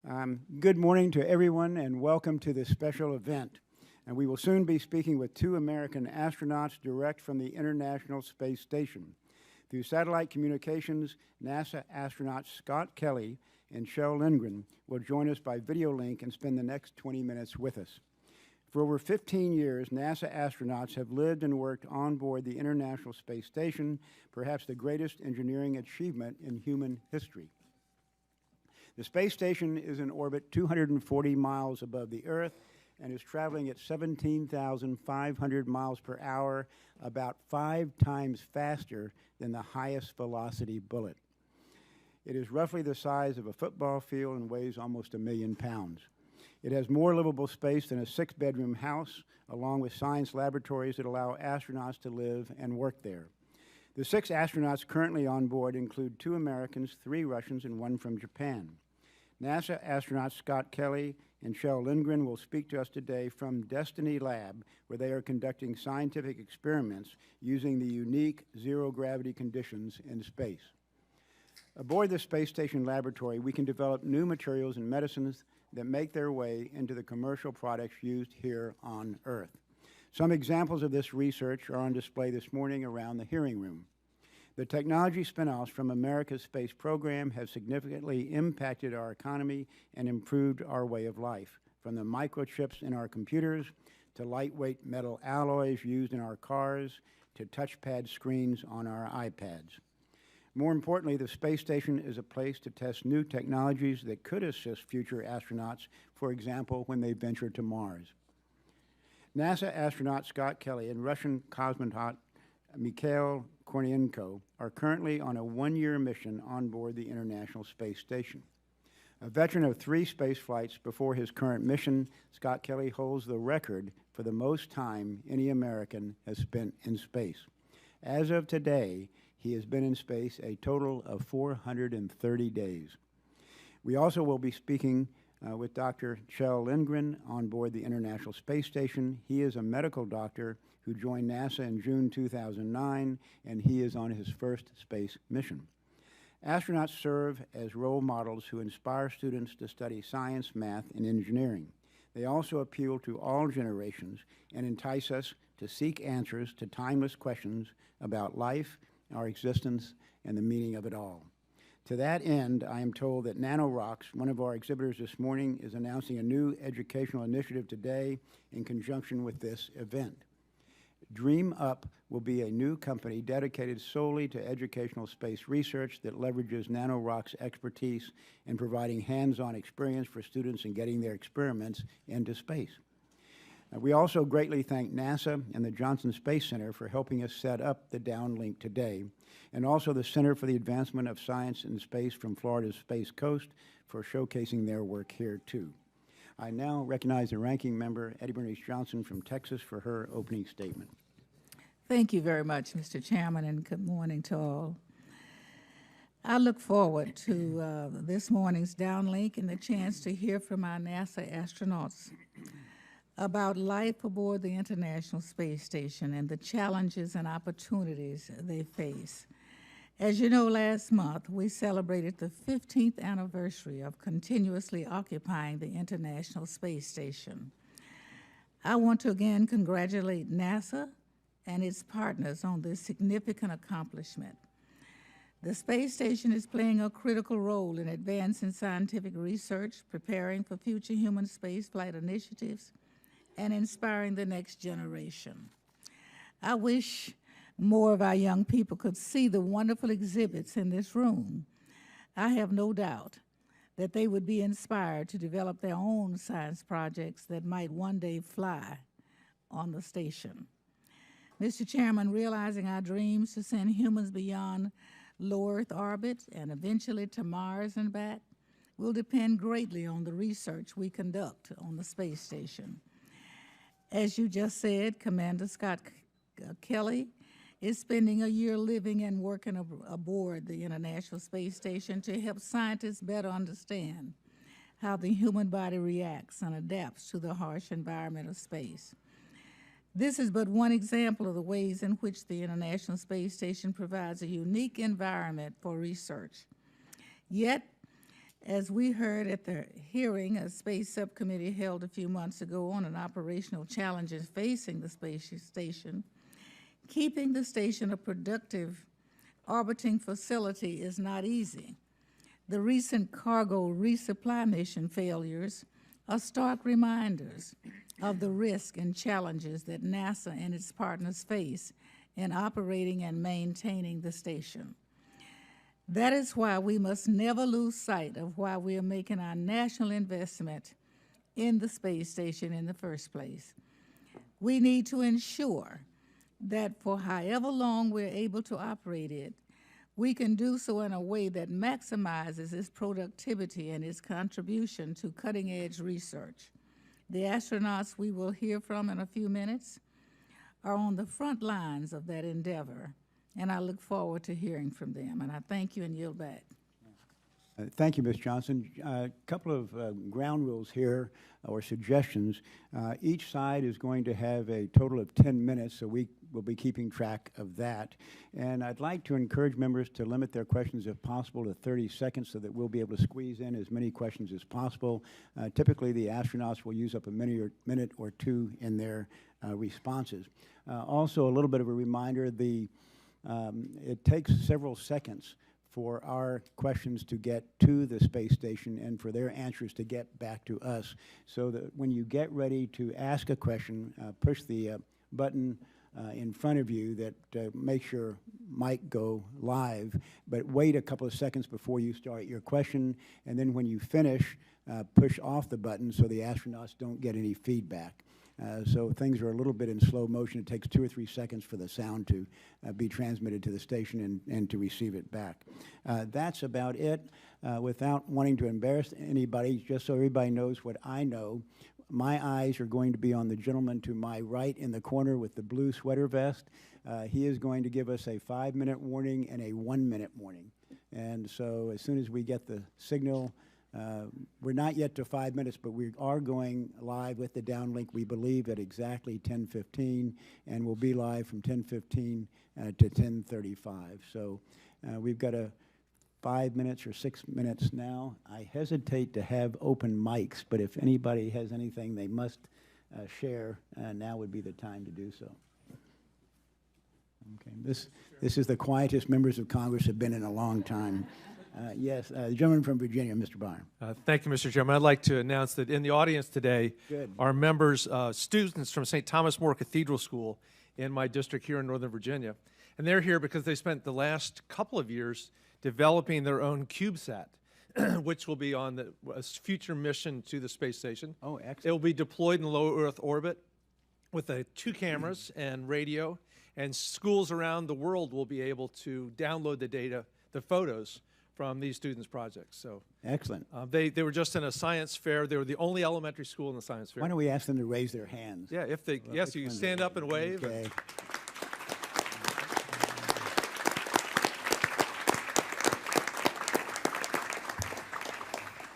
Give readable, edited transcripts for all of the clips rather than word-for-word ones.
Good morning to everyone and welcome to this special event. And we will soon be speaking with two American astronauts direct from the International Space Station. Through satellite communications, NASA astronauts Scott Kelly and Kjell Lindgren will join us by video link and spend the next 20 minutes with us. For over 15 years, NASA astronauts have lived and worked on board the International Space Station, perhaps the greatest engineering achievement in human history. The space station is in orbit 240 miles above the Earth and is traveling at 17,500 miles per hour, about 5 times faster than the highest velocity bullet. It is roughly the size of a football field and weighs almost 1 million pounds. It has more livable space than a 6-bedroom house, along with science laboratories that allow astronauts to live and work there. The 6 astronauts currently on board include 2 Americans, 3 Russians, and 1 from Japan. NASA astronauts Scott Kelly and Kjell Lindgren will speak to us today from Destiny Lab, where they are conducting scientific experiments using the unique zero-gravity conditions in space. Aboard the Space Station Laboratory, we can develop new materials and medicines that make their way into the commercial products used here on Earth. Some examples of this research are on display this morning around the hearing room. The technology spinoffs from America's space program have significantly impacted our economy and improved our way of life, from the microchips in our computers to lightweight metal alloys used in our cars to touchpad screens on our iPads. More importantly, the space station is a place to test new technologies that could assist future astronauts, for example, when they venture to Mars. NASA astronaut Scott Kelly and Russian cosmonaut Mikhail Kornienko are currently on a 1-year mission on board the International Space Station. A veteran of 3 space flights before his current mission, Scott Kelly holds the record for the most time any American has spent in space. As of today, he has been in space a total of 430 days. We also will be speaking with Dr. Kjell Lindgren on board the International Space Station. He is a medical doctor who joined NASA in June 2009, and he is on his first space mission. Astronauts serve as role models who inspire students to study science, math, and engineering. They also appeal to all generations and entice us to seek answers to timeless questions about life, our existence, and the meaning of it all. To that end, I am told that NanoRocks, one of our exhibitors this morning, is announcing a new educational initiative today in conjunction with this event. Dream Up will be a new company dedicated solely to educational space research that leverages NanoRocks' expertise in providing hands-on experience for students in getting their experiments into space. We also greatly thank NASA and the Johnson Space Center for helping us set up the downlink today, and also the Center for the Advancement of Science and Space from Florida's Space Coast for showcasing their work here, too. I now recognize the ranking member, Eddie Bernice Johnson from Texas, for her opening statement. Thank you very much, Mr. Chairman, and good morning to all. I look forward to this morning's downlink and the chance to hear from our NASA astronauts about life aboard the International Space Station and the challenges and opportunities they face. As you know, last month we celebrated the 15th anniversary of continuously occupying the International Space Station. I want to again congratulate NASA and its partners on this significant accomplishment. The space station is playing a critical role in advancing scientific research, preparing for future human spaceflight initiatives, and inspiring the next generation. I wish more of our young people could see the wonderful exhibits in this room. I have no doubt that they would be inspired to develop their own science projects that might one day fly on the station. Mr. Chairman, realizing our dreams to send humans beyond low Earth orbit and eventually to Mars and back will depend greatly on the research we conduct on the space station. As you just said, Commander Scott Kelly is spending a year living and working aboard the International Space Station to help scientists better understand how the human body reacts and adapts to the harsh environment of space. This is but one example of the ways in which the International Space Station provides a unique environment for research. Yet, As we heard at the hearing, a space subcommittee held a few months ago on an operational challenges facing the space station, keeping the station a productive orbiting facility is not easy. The recent cargo resupply mission failures are stark reminders of the risk and challenges that NASA and its partners face in operating and maintaining the station. That is why we must never lose sight of why we are making our national investment in the space station in the first place. We need to ensure that for however long we're able to operate it, we can do so in a way that maximizes its productivity and its contribution to cutting-edge research. The astronauts we will hear from in a few minutes are on the front lines of that endeavor, and I look forward to hearing from them. And I thank you and yield back. Thank you, Ms. Johnson. A couple of ground rules here, or suggestions. Each side is going to have a total of 10 minutes, so we will be keeping track of that. And I'd like to encourage members to limit their questions, if possible, to 30 seconds so that we'll be able to squeeze in as many questions as possible. Typically, the astronauts will use up a minute or two in their responses. Also, a little bit of a reminder, it takes several seconds for our questions to get to the space station and for their answers to get back to us. So that when you get ready to ask a question, push the button in front of you that makes your mic go live, but wait a couple of seconds before you start your question, and then when you finish, push off the button so the astronauts don't get any feedback. So things are a little bit in slow motion. It takes 2 or 3 seconds for the sound to be transmitted to the station and to receive it back. That's about it. Without wanting to embarrass anybody, just so everybody knows what I know, my eyes are going to be on the gentleman to my right in the corner with the blue sweater vest. He is going to give us a 5-minute warning and a 1-minute warning. And so as soon as we get the signal, we're not yet to 5 minutes, but we are going live with the downlink, we believe, at exactly 10:15, and we'll be live from 10:15 to 10:35. So we've got 5 minutes or 6 minutes now. I hesitate to have open mics, but if anybody has anything they must share, now would be the time to do so. Okay, this is the quietest members of Congress have been in a long time. Yes, the gentleman from Virginia, Mr. Byron. Thank you, Mr. Chairman. I'd like to announce that in the audience today are members, students from St. Thomas More Cathedral School in my district here in Northern Virginia. And they're here because they spent the last couple of years developing their own CubeSat, which will be on a future mission to the space station. Oh, excellent. It will be deployed in low Earth orbit with 2 cameras and radio, and schools around the world will be able to download the data, the photos, from these students' projects. So excellent. They were just in a science fair. They were the only elementary school in the science fair. Why don't we ask them to raise their hands? Yeah, if they, yes, you can stand up and wave. Okay.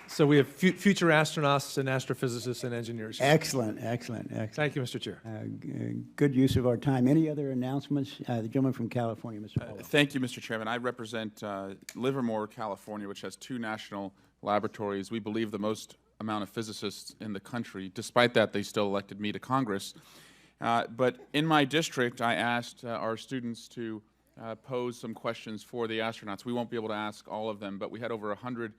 So we have future astronauts and astrophysicists and engineers here. Excellent, excellent, excellent. Thank you, Mr. Chair. Good use of our time. Any other announcements? The gentleman from California, Mr. Polo. Thank you, Mr. Chairman. I represent Livermore, California, which has 2 national laboratories. We believe the most amount of physicists in the country. Despite that, they still elected me to Congress. But in my district, I asked our students to pose some questions for the astronauts. We won't be able to ask all of them, but we had over 100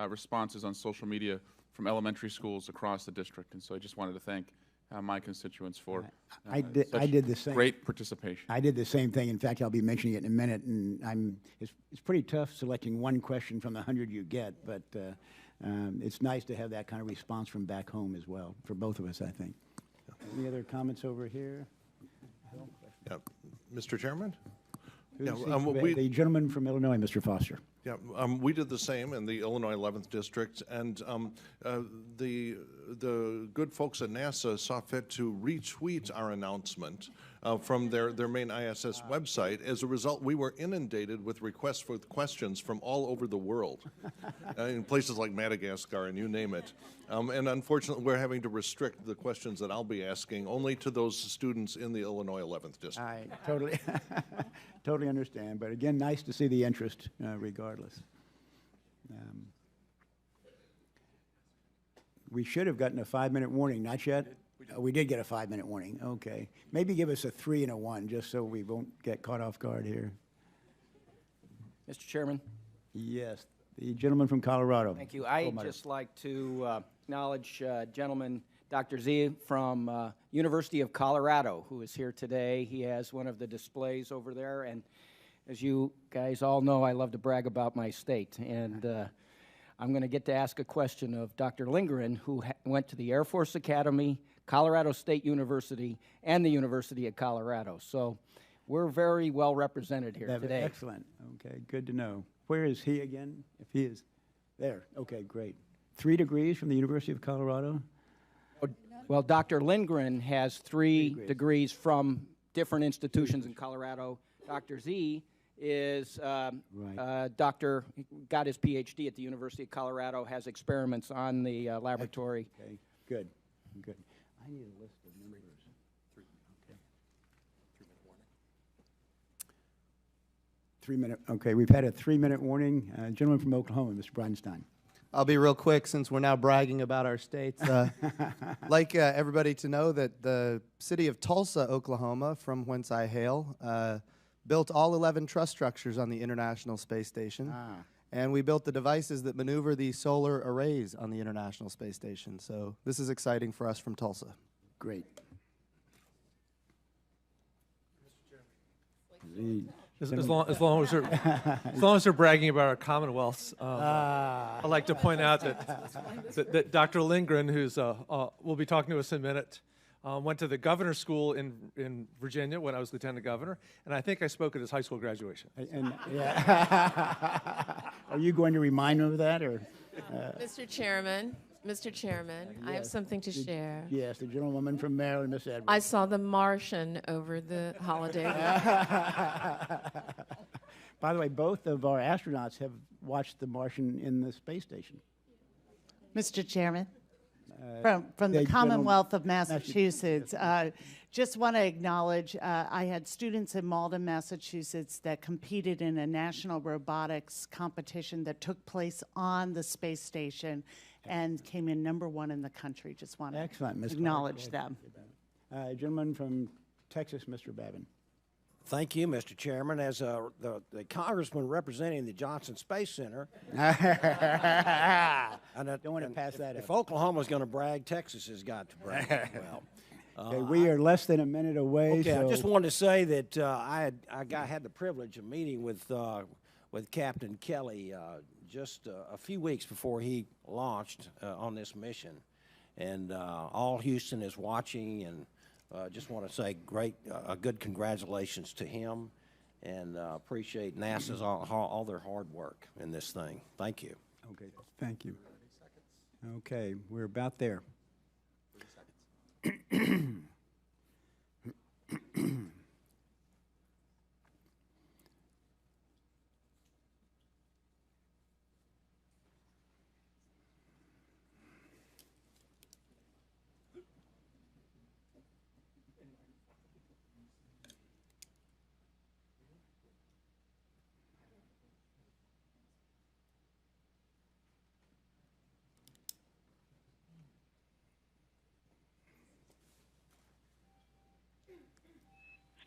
responses on social media from elementary schools across the district, and so I just wanted to thank my constituents for I did the same. Great participation. I did the same thing. In fact, I'll be mentioning it in a minute, and it's pretty tough selecting one question from the 100 you get, but it's nice to have that kind of response from back home as well, for both of us, I think. Any other comments over here? Yeah. Mr. Chairman? The gentleman from Illinois, Mr. Foster. Yeah, we did the same in the Illinois 11th District, and the good folks at NASA saw fit to retweet our announcement from their main ISS website. As a result, we were inundated with requests for questions from all over the world, in places like Madagascar and you name it. And unfortunately, we're having to restrict the questions that I'll be asking only to those students in the Illinois 11th District. I totally, totally understand. But again, nice to see the interest regardless. We should have gotten a 5-minute warning, not yet? We did get a 5-minute warning, okay. Maybe give us a 3 and a 1, just so we won't get caught off guard here. Mr. Chairman. Yes, the gentleman from Colorado. Thank you. I'd just like to acknowledge gentleman Dr. Z from University of Colorado, who is here today. He has one of the displays over there, and as you guys all know, I love to brag about my state, and I'm going to get to ask a question of Dr. Lindgren, who went to the Air Force Academy, Colorado State University, and the University of Colorado. So we're very well represented here today. Excellent. Okay, good to know. Where is he again? If he is there. Okay, great. 3 degrees from the University of Colorado? Well, Dr. Lindgren has 3 degrees from different institutions in Colorado. Dr. Z is got his PhD at the University of Colorado, has experiments on the laboratory. Okay, good, good. I need a list of members. 3, okay. 3-minute warning. 3-minute, okay, we've had a 3-minute warning. Gentleman from Oklahoma, Mr. Bridenstine. I'll be real quick since we're now bragging about our states. Like everybody to know that the city of Tulsa, Oklahoma, from whence I hail, built all 11 truss structures on the International Space Station. And we built the devices that maneuver the solar arrays on the International Space Station. So this is exciting for us from Tulsa. Great. As long as they're bragging about our commonwealths, I'd like to point out that Dr. Lindgren, who's will be talking to us in a minute, went to the governor's school in Virginia when I was lieutenant governor, and I think I spoke at his high school graduation. And yeah. Are you going to remind him of that, or? Mr. Chairman, I have something to share. Yes, the gentlewoman from Maryland, Miss Edwards. I saw The Martian over the holiday week. By the way, both of our astronauts have watched The Martian in the space station. Mr. Chairman, from the Commonwealth of Massachusetts, just want to acknowledge I had students in Malden, Massachusetts that competed in a national robotics competition that took place on the space station and came in #1 in the country. Just want to acknowledge them. Gentleman from Texas, Mr. Babin. Thank you, Mr. Chairman. As the congressman representing the Johnson Space Center, don't want to pass that up. If Oklahoma's going to brag, Texas has got to brag as well. Okay, we are less than a minute away. Okay, so I just wanted to say that I had the privilege of meeting with Captain Kelly just a few weeks before he launched on this mission, and all Houston is watching, and just want to say a good congratulations to him, and appreciate NASA's all their hard work in this thing. Thank you. Okay, thank you. Okay, we're about there. 30 seconds.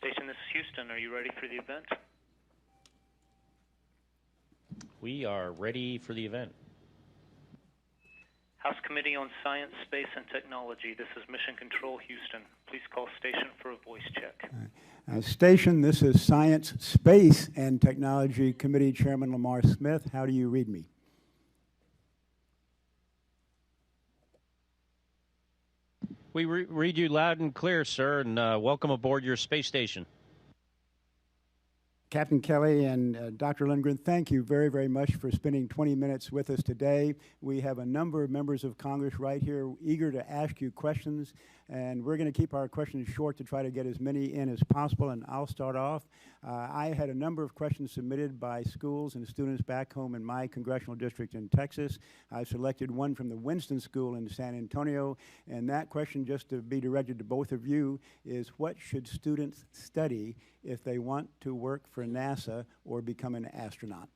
Station, this is Houston. Are you ready for the event? We are ready for the event. House Committee on Science, Space, and Technology. This is Mission Control, Houston. Please call station for a voice check. Station, this is Science, Space, and Technology Committee Chairman Lamar Smith. How do you read me? We read you loud and clear, sir, and welcome aboard your space station. Captain Kelly and Dr. Lindgren, thank you very, very much for spending 20 minutes with us today. We have a number of members of Congress right here eager to ask you questions, and we're going to keep our questions short to try to get as many in as possible, and I'll start off. I had a number of questions submitted by schools and students back home in my congressional district in Texas. I selected one from the Winston School in San Antonio, and that question, just to be directed to both of you, is what should students study if they want to work for NASA or become an astronaut?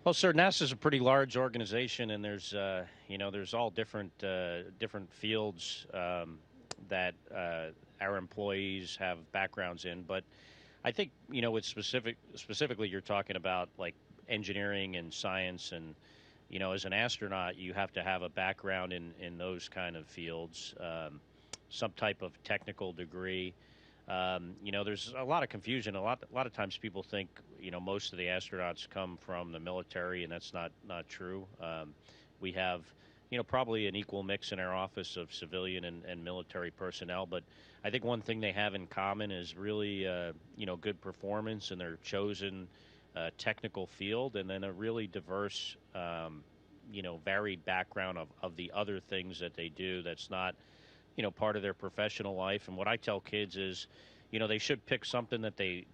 Well, sir, NASA's a pretty large organization, and there's there's all different fields that our employees have backgrounds in. But I think with specifically you're talking about like engineering and science, and as an astronaut you have to have a background in those kind of fields, some type of technical degree. There's a lot of confusion. A lot of times people think, most of the astronauts come from the military, and that's not true. We have, probably an equal mix in our office of civilian and military personnel. But I think one thing they have in common is really, good performance in their chosen technical field, and then a really diverse, varied background of the other things that they do that's not part of their professional life. And what I tell kids is, they should pick something that they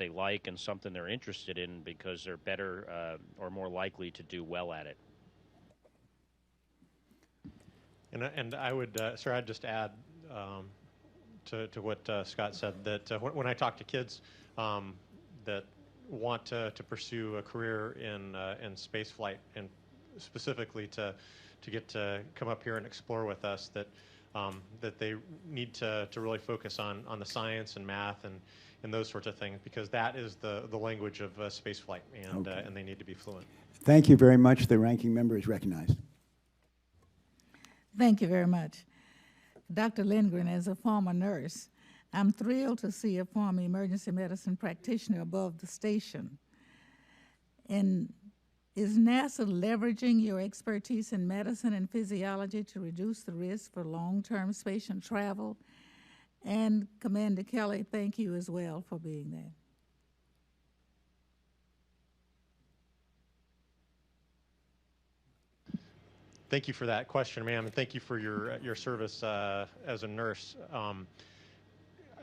like and something they're interested in, because they're better or more likely to do well at it. And I would, sir, I'd just add to what Scott said, that when I talk to kids that want to pursue a career in space flight, and specifically to get to come up here and explore with us, that they need to really focus on the science and math and those sorts of things, because that is the language of space flight, and Okay. and they need to be fluent. Thank you very much. The ranking member is recognized. Thank you very much. Dr. Lindgren, as a former nurse, I'm thrilled to see a former emergency medicine practitioner above the station. And is NASA leveraging your expertise in medicine and physiology to reduce the risk for long-term patient travel? And Commander Kelly, thank you as well for being there. Thank you for that question, ma'am, and thank you for your service as a nurse.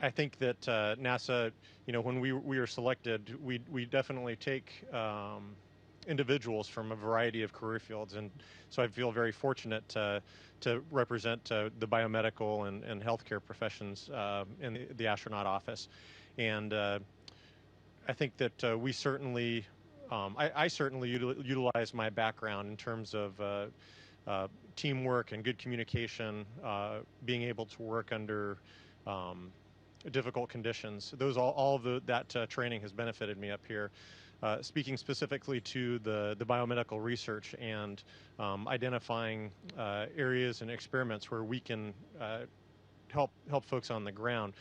I think that NASA, when we were selected, we definitely take individuals from a variety of career fields, and so I feel very fortunate to represent the biomedical and healthcare professions in the astronaut office. And I think that we certainly, I certainly utilize my background in terms of teamwork and good communication, being able to work under difficult conditions. All of that training has benefited me up here. Speaking specifically to the biomedical research and identifying areas and experiments where we can help folks on the ground.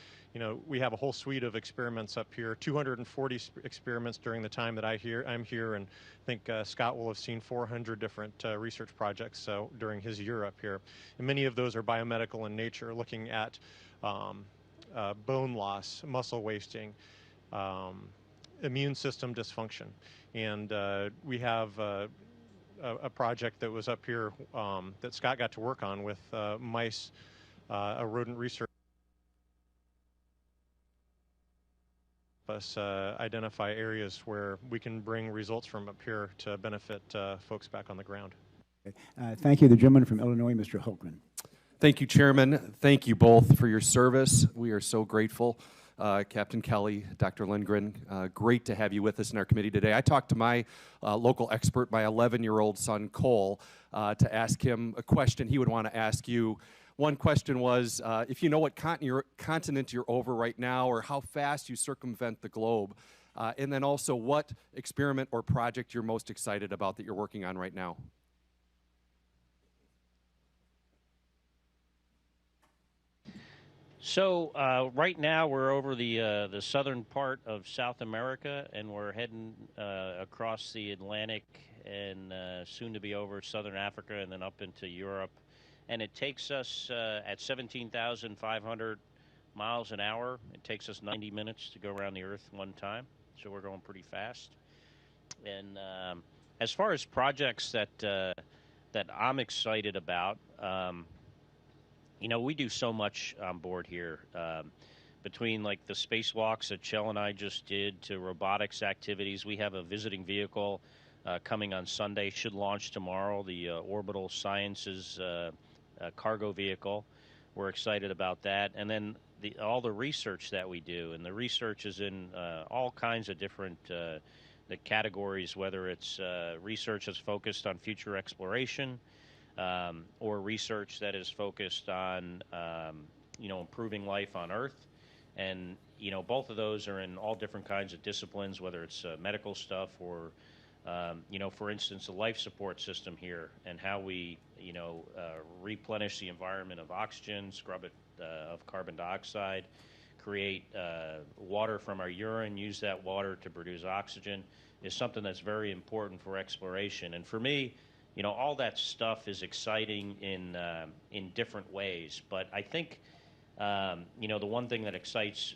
We have a whole suite of experiments up here, 240 experiments during the time that I'm here, and I think Scott will have seen 400 different research projects during his year up here. And many of those are biomedical in nature, looking at bone loss, muscle wasting, immune system dysfunction. And we have a project that was up here that Scott got to work on with mice, a rodent research. Us identify areas where we can bring results from up here to benefit folks back on the ground. Thank you. The gentleman from Illinois, Mr. Hultgren. Thank you, Chairman. Thank you both for your service. We are so grateful. Captain Kelly, Dr. Lindgren, great to have you with us in our committee today. I talked to my local expert, my 11-year-old son, Cole, to ask him a question he would want to ask you. One question was, if you know what continent you're over right now, or how fast you circumvent the globe, and then also what experiment or project you're most excited about that you're working on right now. So right now we're over the southern part of South America, and we're heading across the Atlantic and soon to be over southern Africa and then up into Europe. And it takes us at 17,500 miles an hour. It takes us 90 minutes to go around the Earth one time, so we're going pretty fast. And as far as projects that I'm excited about, we do so much on board here, between like the spacewalks that Kjell and I just did to robotics activities. We have a visiting vehicle coming on Sunday, should launch tomorrow, the Orbital Sciences cargo vehicle. We're excited about that. And then all the research that we do, and the research is in all kinds of different the categories, whether it's research that's focused on future exploration, or research that is focused on, improving life on Earth. And, both of those are in all different kinds of disciplines, whether it's medical stuff or, for instance, the life support system here and how we, replenish the environment of oxygen, scrub it of carbon dioxide, create water from our urine, use that water to produce oxygen, is something that's very important for exploration. And for me, all that stuff is exciting in different ways. But I think, the one thing that excites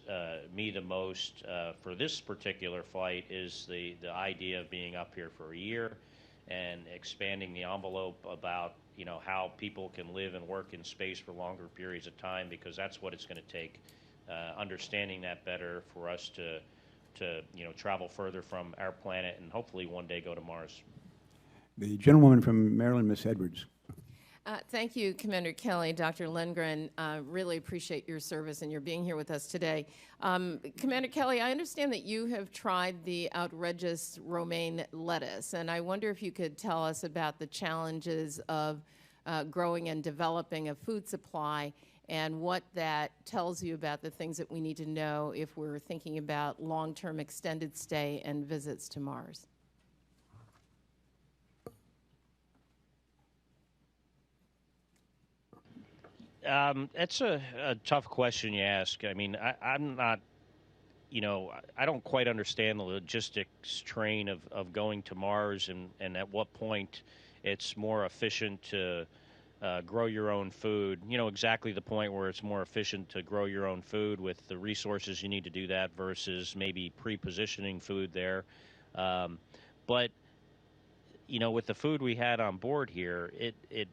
me the most for this particular flight is the idea of being up here for a year and expanding the envelope about, how people can live and work in space for longer periods of time, because that's what it's going to take, understanding that better for us to travel further from our planet and hopefully one day go to Mars. The gentlewoman from Maryland, Ms. Edwards. Thank you, Commander Kelly, Dr. Lindgren. Really appreciate your service and your being here with us today. Commander Kelly, I understand that you have tried the outrageous romaine lettuce, and I wonder if you could tell us about the challenges of growing and developing a food supply and what that tells you about the things that we need to know if we're thinking about long-term extended stay and visits to Mars. That's a tough question you ask. I mean, I'm not, I don't quite understand the logistics train of going to Mars and at what point it's more efficient to grow your own food. Exactly the point where it's more efficient to grow your own food with the resources you need to do that versus maybe pre-positioning food there. But, with the food we had on board here, it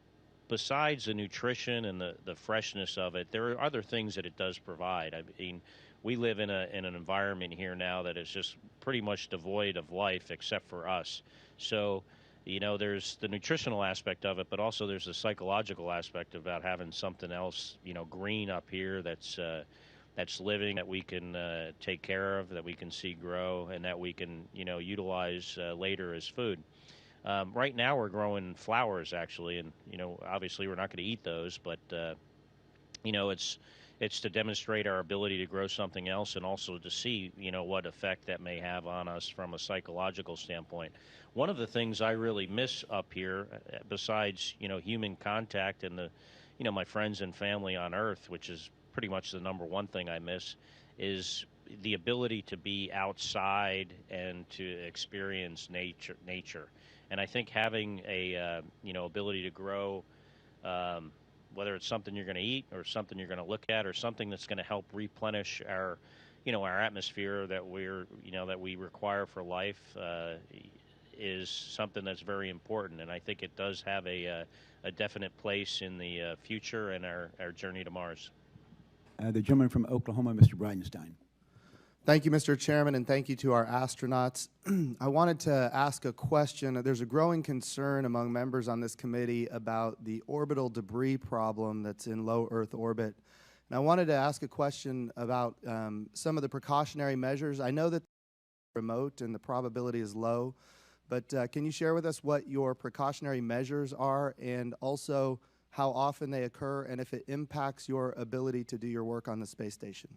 besides the nutrition and the freshness of it, there are other things that it does provide. I mean, we live in an environment here now that is just pretty much devoid of life except for us. So, there's the nutritional aspect of it, but also there's the psychological aspect about having something else, green up here that's living, that we can take care of, that we can see grow, and that we can, utilize later as food. Right now we're growing flowers, actually, and, obviously we're not going to eat those, but, it's to demonstrate our ability to grow something else and also to see, what effect that may have on us from a psychological standpoint. One of the things I really miss up here, besides, human contact and my friends and family on Earth, which is pretty much the number one thing I miss, is the ability to be outside and to experience nature. And I think having a ability to grow, whether it's something you're going to eat or something you're going to look at or something that's going to help replenish our atmosphere that we require for life, is something that's very important. And I think it does have a definite place in the future and our journey to Mars. The gentleman from Oklahoma, Mr. Bridenstine. Thank you, Mr. Chairman, and thank you to our astronauts. I wanted to ask a question. There's a growing concern among members on this committee about the orbital debris problem that's in low Earth orbit. And I wanted to ask a question about some of the precautionary measures. I know that they're remote and the probability is low, but can you share with us what your precautionary measures are and also how often they occur and if it impacts your ability to do your work on the space station?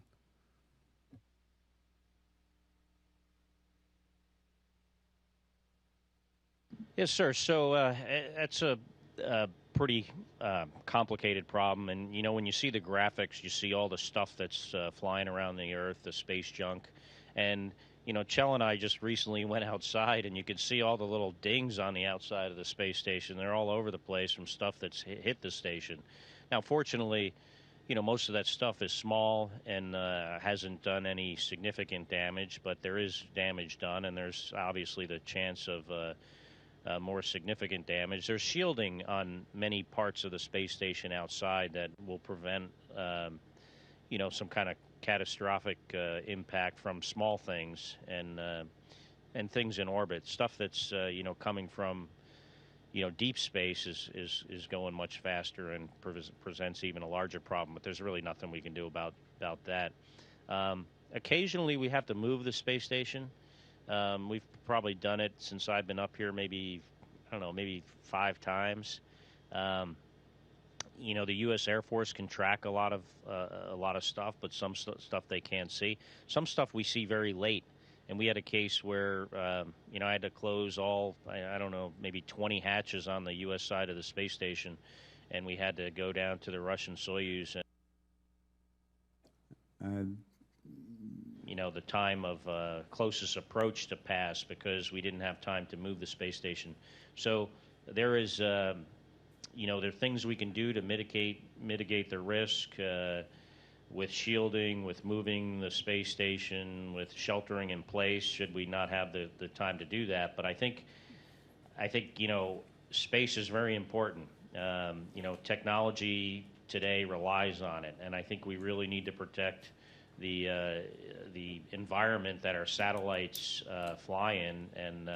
Yes, sir. So that's a pretty complicated problem. And, when you see the graphics, you see all the stuff that's flying around the Earth, the space junk. And, Kjell and I just recently went outside, and you could see all the little dings on the outside of the space station. They're all over the place from stuff that's hit the station. Now, fortunately, most of that stuff is small and hasn't done any significant damage, but there is damage done, and there's obviously the chance of more significant damage. There's shielding on many parts of the space station outside that will prevent, some kind of catastrophic impact from small things and things in orbit. Stuff that's coming from deep space is going much faster and presents even a larger problem. But there's really nothing we can do about that. Occasionally, we have to move the space station. We've probably done it since I've been up here maybe, I don't know, maybe 5 times. You know, the U.S. Air Force can track a lot of stuff, but some stuff they can't see. Some stuff we see very late. And we had a case where, you know, I had to close all, I don't know, maybe 20 hatches on the U.S. side of the space station, and we had to go down to the Russian Soyuz. You know, the time of closest approach to pass because we didn't have time to move the space station. So there is, you know, there are things we can do to mitigate the risk with shielding, with moving the space station, with sheltering in place should we not have the time to do that. But I think, you know, space is very important. You know, technology today relies on it, and I think we really need to protect the environment that our satellites fly in, and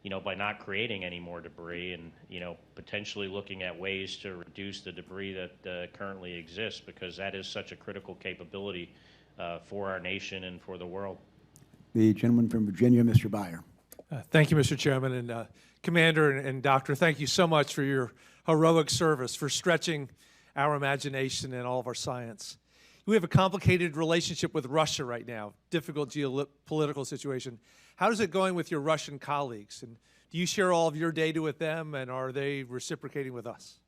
you know, by not creating any more debris, and you know, potentially looking at ways to reduce the debris that currently exists, because that is such a critical capability for our nation and for the world. The gentleman from Virginia, Mr. Byer. Thank you, Mr. Chairman, and Commander and Doctor, thank you so much for your heroic service, for stretching our imagination and all of our science. We have a complicated relationship with Russia right now, difficult geopolitical situation. How is it going with your Russian colleagues? And do you share all of your data with them, and are they reciprocating with us?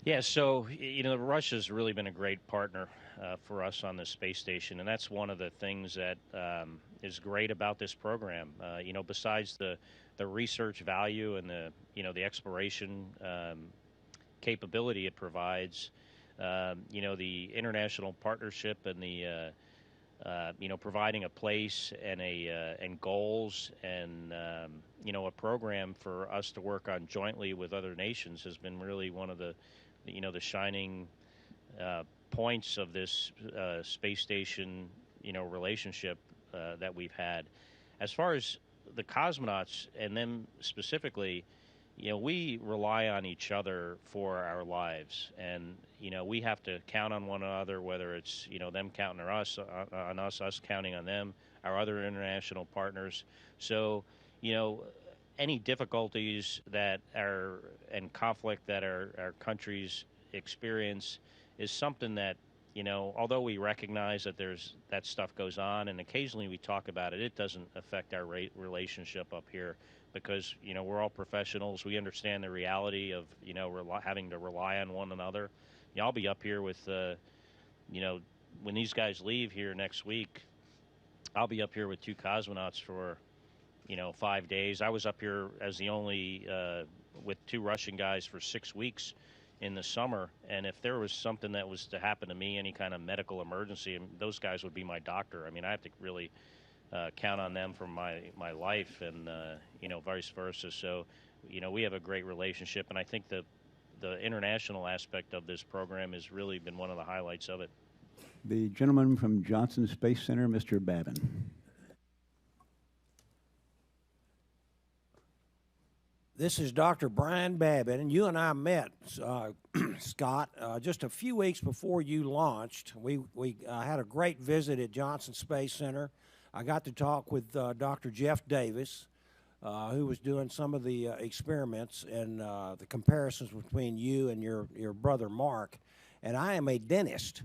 Yeah, so, you know, Russia's really been a great partner for us on this space station, and that's one of the things that is great about this program. You know, besides the research value and the, you know, the exploration capability it provides, you know, the international partnership and the, you know, providing a place and and goals and, you know, a program for us to work on jointly with other nations has been really one of the, you know, the shining points of this space station, you know, relationship that we've had. As far as the cosmonauts and them specifically, you know, we rely on each other for our lives, and you know, we have to count on one another, whether it's, you know, them counting on us, us counting on them, our other international partners. So, you know, any difficulties that are and conflict that our countries experience is something that, you know, although we recognize that that stuff goes on and occasionally we talk about it, it doesn't affect our relationship up here, because, you know, we're all professionals. We understand the reality of, you know, having to rely on one another. You know, I'll be up here with, you know, when these guys leave here next week, I'll be up here with 2 cosmonauts for, you know, 5 days. I was up here as the only, with 2 Russian guys for 6 weeks in the summer, and if there was something that was to happen to me, any kind of medical emergency, those guys would be my doctor. I mean, I have to really count on them for my life, and you know, vice versa. So, you know, we have a great relationship, and I think the international aspect of this program has really been one of the highlights of it. The gentleman from Johnson Space Center, Mr. Babin. This is Dr. Brian Babbitt, and you and I met, Scott, just a few weeks before you launched. We had a great visit at Johnson Space Center. I got to talk with Dr. Jeff Davis, who was doing some of the experiments and the comparisons between you and your brother Mark. And I am a dentist,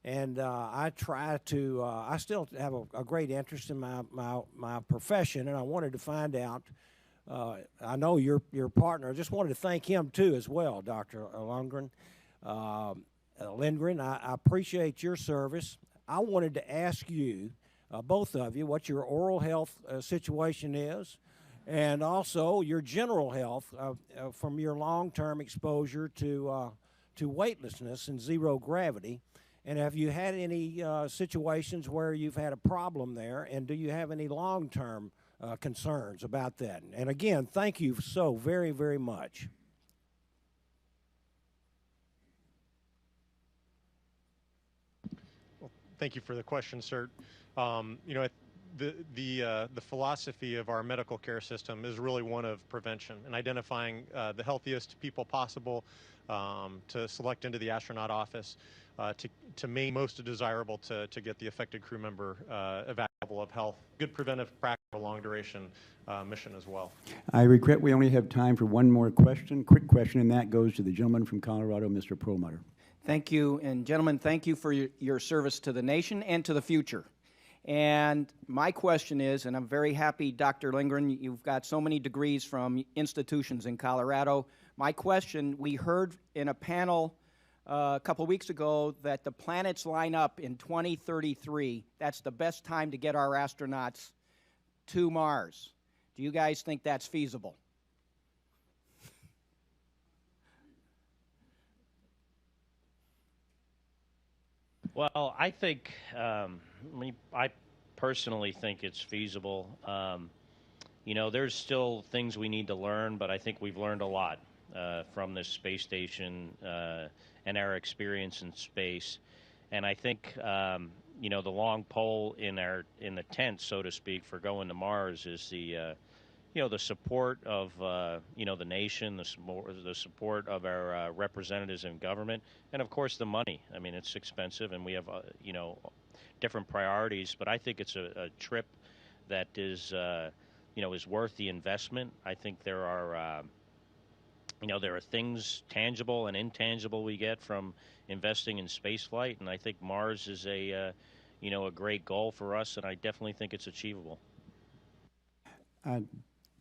and I try to. I still have a great interest in my profession, and I wanted to find out. I know your partner. I just wanted to thank him too as well, Dr. Lindgren. Lindgren, I appreciate your service. I wanted to ask you, both of you, what your oral health situation is, and also your general health from your long-term exposure to weightlessness and zero gravity. And have you had any situations where you've had a problem there, and do you have any long-term concerns about that? And again, thank you so very, very much. Well, thank you for the question, sir. You know, the philosophy of our medical care system is really one of prevention and identifying the healthiest people possible to select into the astronaut office. to make most desirable to get the affected crew member evaluable of health. Good preventive practice for a long duration mission as well. I regret we only have time for one more question, quick question, and that goes to the gentleman from Colorado, Mr. Perlmutter. Thank you, and gentlemen, thank you for your service to the nation and to the future. And my question is, and I'm very happy, Dr. Lindgren, you've got so many degrees from institutions in Colorado. My question, we heard in a panel a couple weeks ago that the planets line up in 2033. That's the best time to get our astronauts to Mars. Do you guys think that's feasible? Well, I think, I personally think it's feasible. You know, there's still things we need to learn, but I think we've learned a lot from this space station and our experience in space. And I think, you know, the long pole in the tent, so to speak, for going to Mars is the, you know, the support of, you know, the nation, the support of our representatives in government, and of course the money. I mean, it's expensive, and we have, you know, different priorities. But I think it's a trip that is, you know, is worth the investment. I think there are, you know, there are things tangible and intangible we get from investing in space flight, and I think Mars is a, you know, a great goal for us, and I definitely think it's achievable.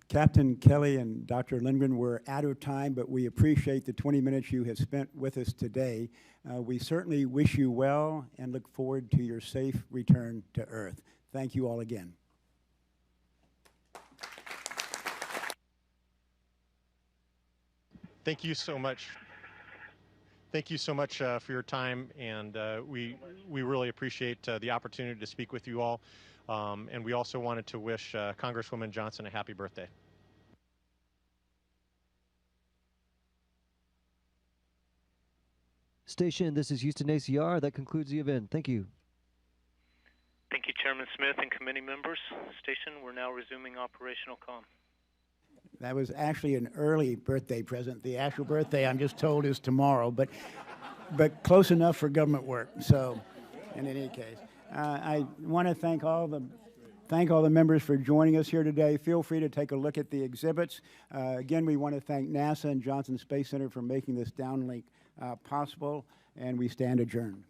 Captain Kelly and Dr. Lindgren, we're out of time, but we appreciate the 20 minutes you have spent with us today. We certainly wish you well and look forward to your safe return to Earth. Thank you all again. Thank you so much. Thank you so much for your time, and we really appreciate the opportunity to speak with you all. And we also wanted to wish Congresswoman Johnson a happy birthday. Station, this is Houston ACR. That concludes the event. Thank you. Thank you, Chairman Smith and committee members. Station, we're now resuming operational comm. That was actually an early birthday present. The actual birthday, I'm just told, is tomorrow, but close enough for government work. So, in any case, I want to thank all the members for joining us here today. Feel free to take a look at the exhibits. Again, we want to thank NASA and Johnson Space Center for making this downlink possible, and we stand adjourned.